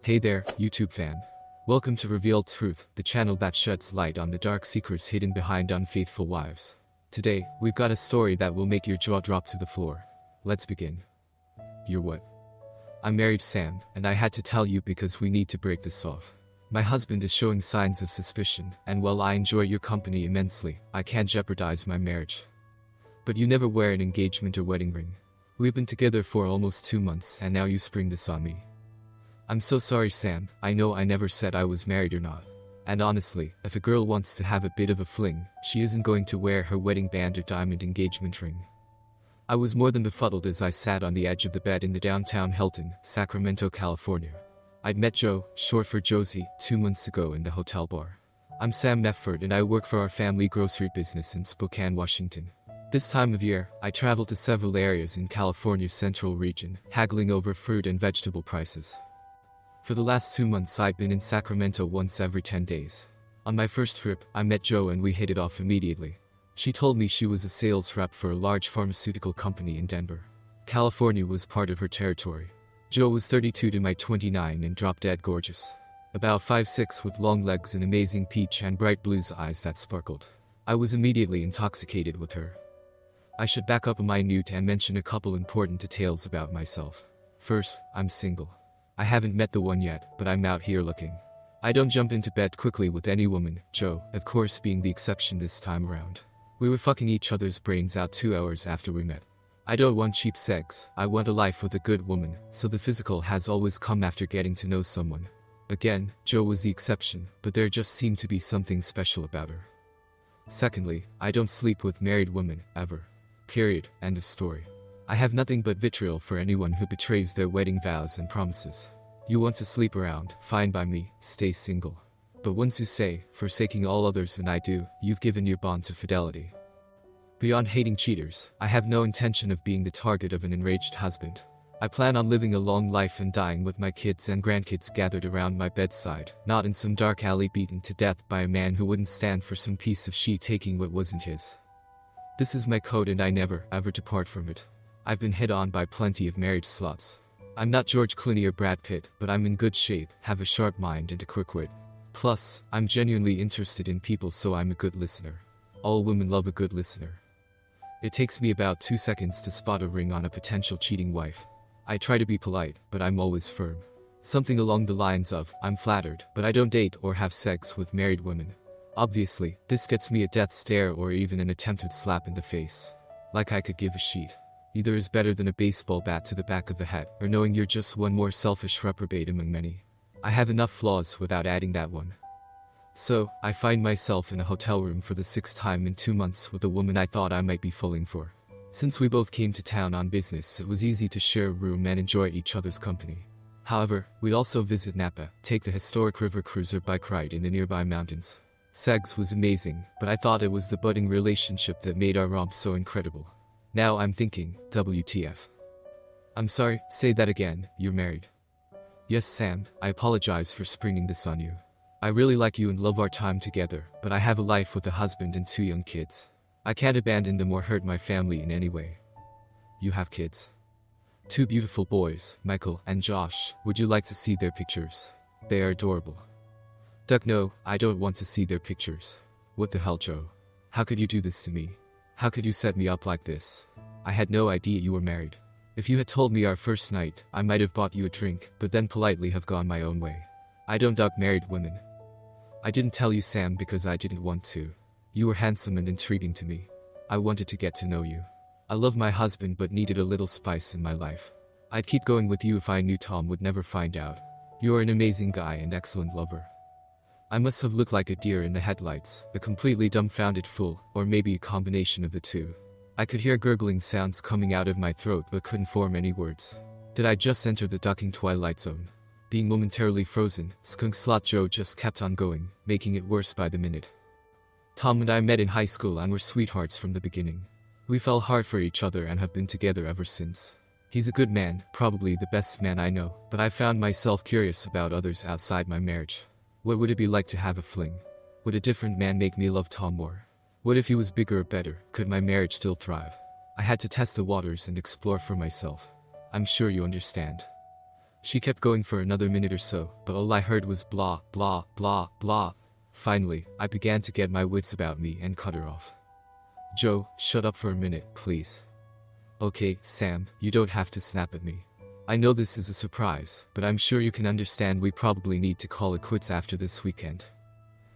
Hey there, YouTube fan. Welcome to Revealed Truth, the channel that sheds light on the dark secrets hidden behind unfaithful wives. Today, we've got a story that will make your jaw drop to the floor. Let's begin. You're what? I'm married, Sam, and I had to tell you because we need to break this off. My husband is showing signs of suspicion, and while I enjoy your company immensely, I can't jeopardize my marriage. But you never wear an engagement or wedding ring. We've been together for almost 2 months, and now you spring this on me. I'm so sorry, Sam. I know I never said I was married or not. And honestly, if a girl wants to have a bit of a fling, she isn't going to wear her wedding band or diamond engagement ring. I was more than befuddled as I sat on the edge of the bed in the downtown Hilton, Sacramento, California. I'd met Joe, short for Josie, 2 months ago in the hotel bar. I'm Sam Mefford and I work for our family grocery business in Spokane, Washington. This time of year, I travel to several areas in California's central region, haggling over fruit and vegetable prices. For the last 2 months I've been in Sacramento once every 10 days. On my first trip, I met Jo and we hit it off immediately. She told me she was a sales rep for a large pharmaceutical company in Denver. California was part of her territory. Jo was 32 to my 29 and drop-dead gorgeous. About 5'6" with long legs and amazing peach and bright blue eyes that sparkled. I was immediately intoxicated with her. I should back up a minute and mention a couple important details about myself. First, I'm single. I haven't met the one yet, but I'm out here looking. I don't jump into bed quickly with any woman, Jo, of course, being the exception this time around. We were fucking each other's brains out 2 hours after we met. I don't want cheap sex, I want a life with a good woman, so the physical has always come after getting to know someone. Again, Jo was the exception, but there just seemed to be something special about her. Secondly, I don't sleep with married women, ever. Period, end of story. I have nothing but vitriol for anyone who betrays their wedding vows and promises. You want to sleep around, fine by me, stay single. But once you say, forsaking all others than I do, you've given your bond to fidelity. Beyond hating cheaters, I have no intention of being the target of an enraged husband. I plan on living a long life and dying with my kids and grandkids gathered around my bedside, not in some dark alley beaten to death by a man who wouldn't stand for some piece of shit taking what wasn't his. This is my code and I never, ever depart from it. I've been hit on by plenty of married sluts. I'm not George Clooney or Brad Pitt, but I'm in good shape, have a sharp mind and a quick wit. Plus, I'm genuinely interested in people, so I'm a good listener. All women love a good listener. It takes me about 2 seconds to spot a ring on a potential cheating wife. I try to be polite, but I'm always firm. Something along the lines of, I'm flattered, but I don't date or have sex with married women. Obviously, this gets me a death stare or even an attempted slap in the face. Like I could give a shit. Either is better than a baseball bat to the back of the head, or knowing you're just one more selfish reprobate among many. I have enough flaws without adding that one. So, I find myself in a hotel room for the 6th time in 2 months with a woman I thought I might be falling for. Since we both came to town on business, it was easy to share a room and enjoy each other's company. However, we'd also visit Napa, take the historic river cruiser bike ride in the nearby mountains. Sex was amazing, but I thought it was the budding relationship that made our romp so incredible. Now I'm thinking, WTF. I'm sorry, say that again, you're married. Yes, Sam, I apologize for springing this on you. I really like you and love our time together, but I have a life with a husband and 2 young kids. I can't abandon them or hurt my family in any way. You have kids? 2 beautiful boys, Michael and Josh. Would you like to see their pictures? They are adorable. Duck, no, I don't want to see their pictures. What the hell, Joe? How could you do this to me? How could you set me up like this? I had no idea you were married. If you had told me our first night, I might have bought you a drink, but then politely have gone my own way. I don't duck married women. I didn't tell you, Sam, because I didn't want to. You were handsome and intriguing to me. I wanted to get to know you. I love my husband but needed a little spice in my life. I'd keep going with you if I knew Tom would never find out. You are an amazing guy and excellent lover. I must have looked like a deer in the headlights, a completely dumbfounded fool, or maybe a combination of the two. I could hear gurgling sounds coming out of my throat but couldn't form any words. Did I just enter the ducking twilight zone? Being momentarily frozen, Skunk Slot Joe just kept on going, making it worse by the minute. Tom and I met in high school and were sweethearts from the beginning. We fell hard for each other and have been together ever since. He's a good man, probably the best man I know, but I found myself curious about others outside my marriage. What would it be like to have a fling? Would a different man make me love Tom more? What if he was bigger or better? Could my marriage still thrive? I had to test the waters and explore for myself. I'm sure you understand. She kept going for another minute or so, but all I heard was blah, blah, blah, blah. Finally, I began to get my wits about me and cut her off. Joe, shut up for a minute, please. Okay, Sam, you don't have to snap at me. I know this is a surprise, but I'm sure you can understand we probably need to call it quits after this weekend.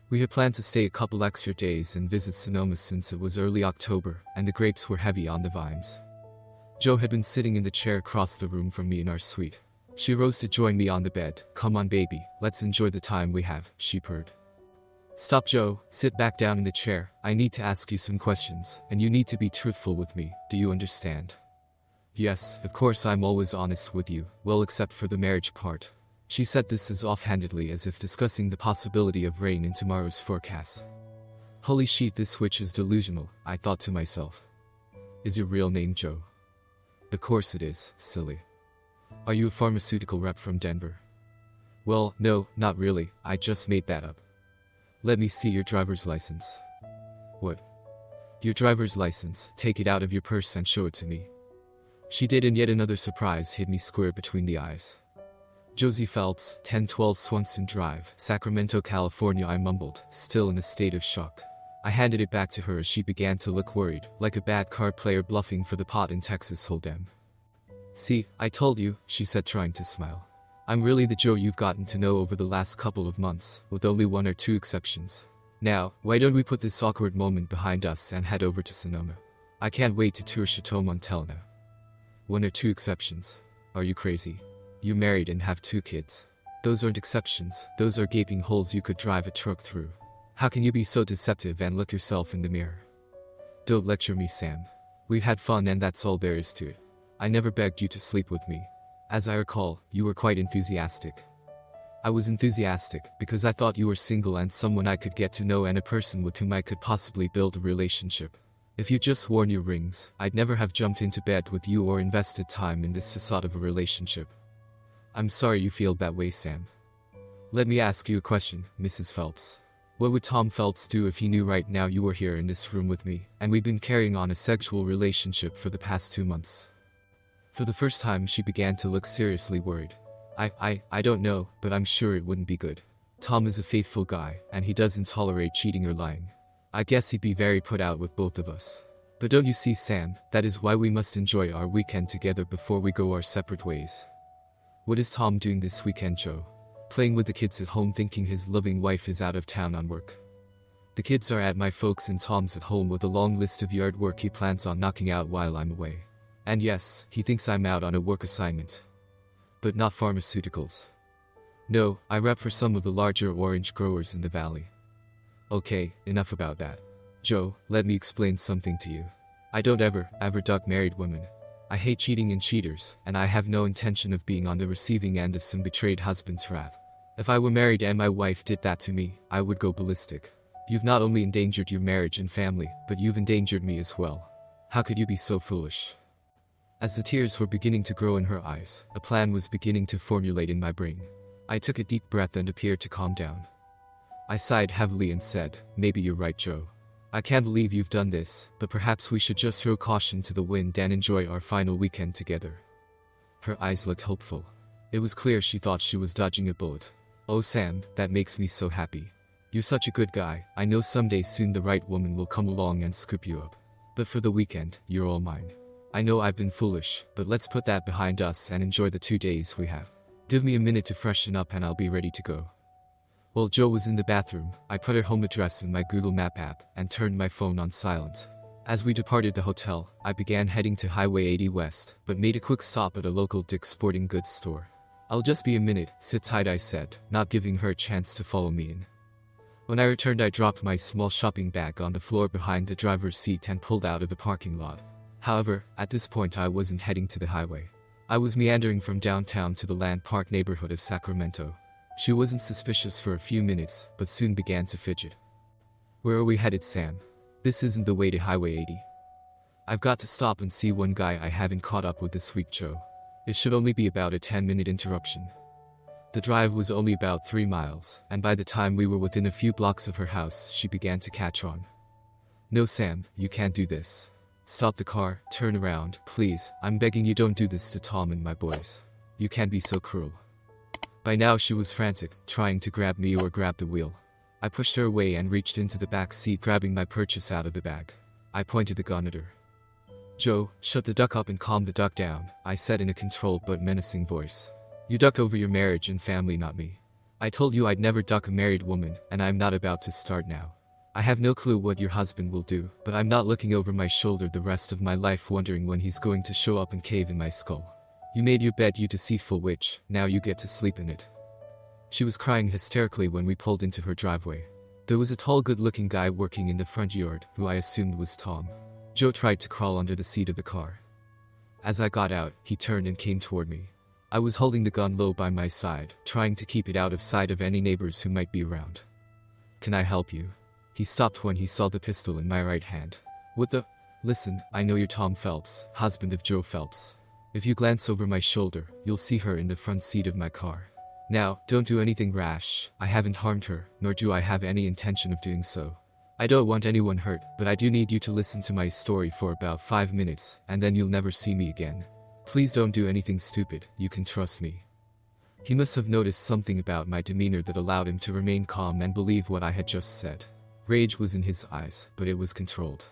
We had planned to stay a couple extra days and visit Sonoma since it was early October and the grapes were heavy on the vines. Joe had been sitting in the chair across the room from me in our suite. She rose to join me on the bed. Come on baby, let's enjoy the time we have, she purred. Stop Joe, sit back down in the chair. I need to ask you some questions, and you need to be truthful with me, do you understand? Yes, of course I'm always honest with you, well except for the marriage part. She said this as offhandedly as if discussing the possibility of rain in tomorrow's forecast. Holy shit, this witch is delusional, I thought to myself. Is your real name Joe? Of course it is, silly. Are you a pharmaceutical rep from Denver? Well, no, not really, I just made that up. Let me see your driver's license. What? Your driver's license, take it out of your purse and show it to me. She did, and yet another surprise hit me square between the eyes. Josie Phelps, 1012 Swanson Drive, Sacramento, California, I mumbled, still in a state of shock. I handed it back to her as she began to look worried, like a bad card player bluffing for the pot in Texas Hold'em. See, I told you, she said, trying to smile. I'm really the Joe you've gotten to know over the last couple of months, with only one or two exceptions. Now, why don't we put this awkward moment behind us and head over to Sonoma? I can't wait to tour Chateau Montelena. One or two exceptions? Are you crazy? You're married and have 2 kids. Those aren't exceptions, those are gaping holes you could drive a truck through. How can you be so deceptive and look yourself in the mirror? Don't lecture me, Sam. We've had fun and that's all there is to it. I never begged you to sleep with me. As I recall, you were quite enthusiastic. I was enthusiastic because I thought you were single and someone I could get to know and a person with whom I could possibly build a relationship. If you just worn your rings, I'd never have jumped into bed with you or invested time in this facade of a relationship. I'm sorry you feel that way, Sam. Let me ask you a question, Mrs. Phelps. What would Tom Phelps do if he knew right now you were here in this room with me, and we'd been carrying on a sexual relationship for the past 2 months? For the first time she began to look seriously worried. I don't know, but I'm sure it wouldn't be good. Tom is a faithful guy, and he doesn't tolerate cheating or lying. I guess he'd be very put out with both of us. But don't you see, Sam, that is why we must enjoy our weekend together before we go our separate ways. What is Tom doing this weekend, Joe? Playing with the kids at home thinking his loving wife is out of town on work. The kids are at my folks and Tom's at home with a long list of yard work he plans on knocking out while I'm away. And yes, he thinks I'm out on a work assignment. But not pharmaceuticals. No, I rep for some of the larger orange growers in the valley. Okay, enough about that. Joe, let me explain something to you. I don't ever duck married women. I hate cheating and cheaters, and I have no intention of being on the receiving end of some betrayed husband's wrath. If I were married and my wife did that to me, I would go ballistic. You've not only endangered your marriage and family, but you've endangered me as well. How could you be so foolish? As the tears were beginning to grow in her eyes, a plan was beginning to formulate in my brain. I took a deep breath and appeared to calm down. I sighed heavily and said, maybe you're right, Joe. I can't believe you've done this, but perhaps we should just throw caution to the wind and enjoy our final weekend together. Her eyes looked hopeful. It was clear she thought she was dodging a bullet. Oh Sam, that makes me so happy. You're such a good guy. I know someday soon the right woman will come along and scoop you up. But for the weekend, you're all mine. I know I've been foolish, but let's put that behind us and enjoy the 2 days we have. Give me a minute to freshen up and I'll be ready to go. While Joe was in the bathroom, I put her home address in my Google Map app and turned my phone on silent. As we departed the hotel, I began heading to Highway 80 West, but made a quick stop at a local Dick's Sporting Goods store. I'll just be a minute, sit tight, I said, not giving her a chance to follow me in. When I returned, I dropped my small shopping bag on the floor behind the driver's seat and pulled out of the parking lot. However, at this point I wasn't heading to the highway. I was meandering from downtown to the Land Park neighborhood of Sacramento. She wasn't suspicious for a few minutes, but soon began to fidget. Where are we headed, Sam? This isn't the way to Highway 80. I've got to stop and see one guy I haven't caught up with this week, Joe. It should only be about a 10-minute interruption. The drive was only about 3 miles, and by the time we were within a few blocks of her house, she began to catch on. No, Sam, you can't do this. Stop the car, turn around, please. I'm begging you, don't do this to Tom and my boys. You can't be so cruel. By now she was frantic, trying to grab me or grab the wheel. I pushed her away and reached into the back seat, grabbing my purchase out of the bag. I pointed the gun at her. "Joe, shut the duck up and calm the duck down," I said in a controlled but menacing voice. "You duck over your marriage and family, not me. I told you I'd never duck a married woman, and I'm not about to start now. I have no clue what your husband will do, but I'm not looking over my shoulder the rest of my life wondering when he's going to show up and cave in my skull. You made your bed, you deceitful witch, now you get to sleep in it." She was crying hysterically when we pulled into her driveway. There was a tall, good-looking guy working in the front yard, who I assumed was Tom. Joe tried to crawl under the seat of the car. As I got out, he turned and came toward me. I was holding the gun low by my side, trying to keep it out of sight of any neighbors who might be around. "Can I help you?" He stopped when he saw the pistol in my right hand. "What the—" "Listen, I know you're Tom Phelps, husband of Joe Phelps. If you glance over my shoulder, you'll see her in the front seat of my car. Now, don't do anything rash. I haven't harmed her, nor do I have any intention of doing so. I don't want anyone hurt, but I do need you to listen to my story for about 5 minutes, and then you'll never see me again. Please don't do anything stupid, you can trust me." He must have noticed something about my demeanor that allowed him to remain calm and believe what I had just said. Rage was in his eyes, but it was controlled.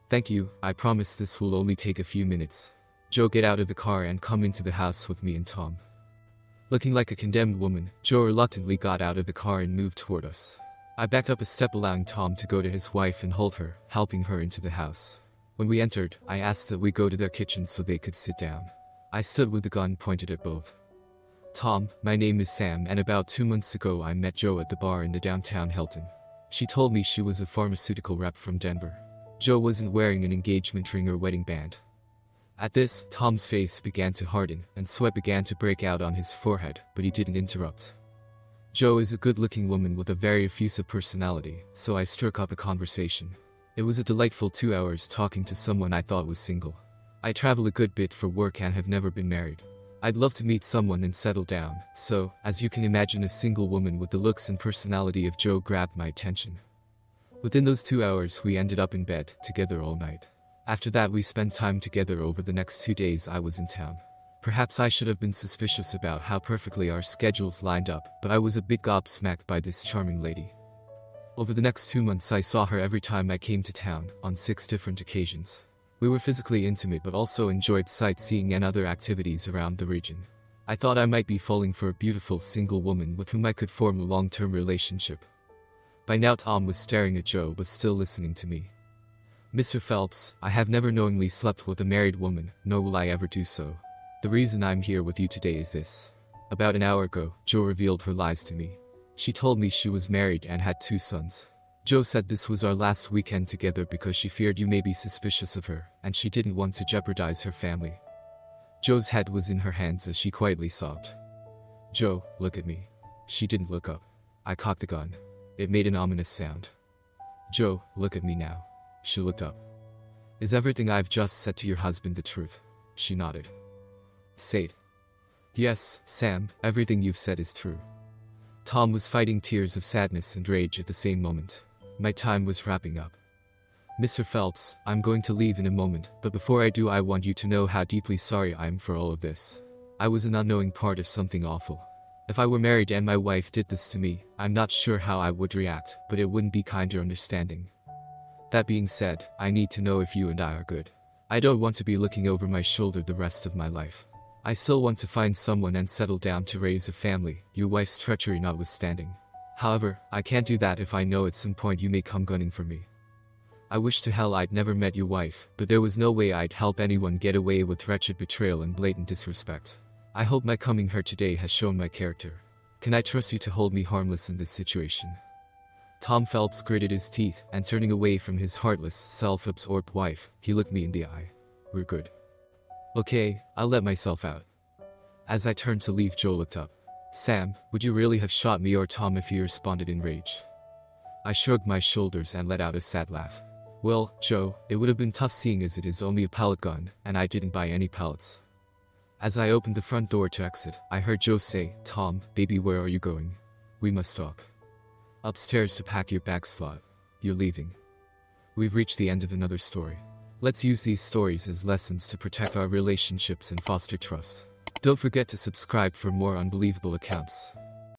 "Thank you, I promise this will only take a few minutes. Joe, get out of the car and come into the house with me and Tom." Looking like a condemned woman, Joe reluctantly got out of the car and moved toward us. I backed up a step, allowing Tom to go to his wife and hold her, helping her into the house. When we entered, I asked that we go to their kitchen so they could sit down. I stood with the gun pointed at both. "Tom, my name is Sam, and about 2 months ago I met Joe at the bar in the downtown Hilton. She told me she was a pharmaceutical rep from Denver. Joe wasn't wearing an engagement ring or wedding band." At this, Tom's face began to harden, and sweat began to break out on his forehead, but he didn't interrupt. Joe is a good-looking woman with a very effusive personality, so I struck up a conversation. It was a delightful 2 hours talking to someone I thought was single. I travel a good bit for work and have never been married. I'd love to meet someone and settle down, so, as you can imagine, a single woman with the looks and personality of Joe grabbed my attention. Within those 2 hours we ended up in bed, together all night. After that we spent time together over the next 2 days I was in town. Perhaps I should have been suspicious about how perfectly our schedules lined up, but I was a bit gobsmacked by this charming lady. Over the next 2 months I saw her every time I came to town, on 6 different occasions. We were physically intimate but also enjoyed sightseeing and other activities around the region. I thought I might be falling for a beautiful single woman with whom I could form a long-term relationship. By now Tom was staring at Joe but still listening to me. "Mr. Phelps, I have never knowingly slept with a married woman, nor will I ever do so. The reason I'm here with you today is this. About an hour ago, Joe revealed her lies to me. She told me she was married and had 2 sons. Joe said this was our last weekend together because she feared you may be suspicious of her, and she didn't want to jeopardize her family." Joe's head was in her hands as she quietly sobbed. "Joe, look at me." She didn't look up. I cocked the gun. It made an ominous sound. "Joe, look at me now." She looked up. "Is everything I've just said to your husband the truth?" She nodded. "Say it." "Yes, Sam, everything you've said is true." Tom was fighting tears of sadness and rage at the same moment. My time was wrapping up. "Mr. Phelps, I'm going to leave in a moment, but before I do I want you to know how deeply sorry I am for all of this. I was an unknowing part of something awful. If I were married and my wife did this to me, I'm not sure how I would react, but it wouldn't be kind or understanding. That being said, I need to know if you and I are good. I don't want to be looking over my shoulder the rest of my life. I still want to find someone and settle down to raise a family, your wife's treachery notwithstanding. However, I can't do that if I know at some point you may come gunning for me. I wish to hell I'd never met your wife, but there was no way I'd help anyone get away with wretched betrayal and blatant disrespect. I hope my coming here today has shown my character. Can I trust you to hold me harmless in this situation?" Tom Phelps gritted his teeth, and turning away from his heartless, self-absorbed wife, he looked me in the eye. "We're good." "Okay, I'll let myself out." As I turned to leave, Joe looked up. "Sam, would you really have shot me or Tom if he responded in rage?" I shrugged my shoulders and let out a sad laugh. "Well, Joe, it would have been tough seeing as it is only a pellet gun, and I didn't buy any pellets." As I opened the front door to exit, I heard Joe say, "Tom, baby, where are you going? We must talk." "Upstairs to pack your bag, slut. You're leaving." We've reached the end of another story. Let's use these stories as lessons to protect our relationships and foster trust. Don't forget to subscribe for more unbelievable accounts.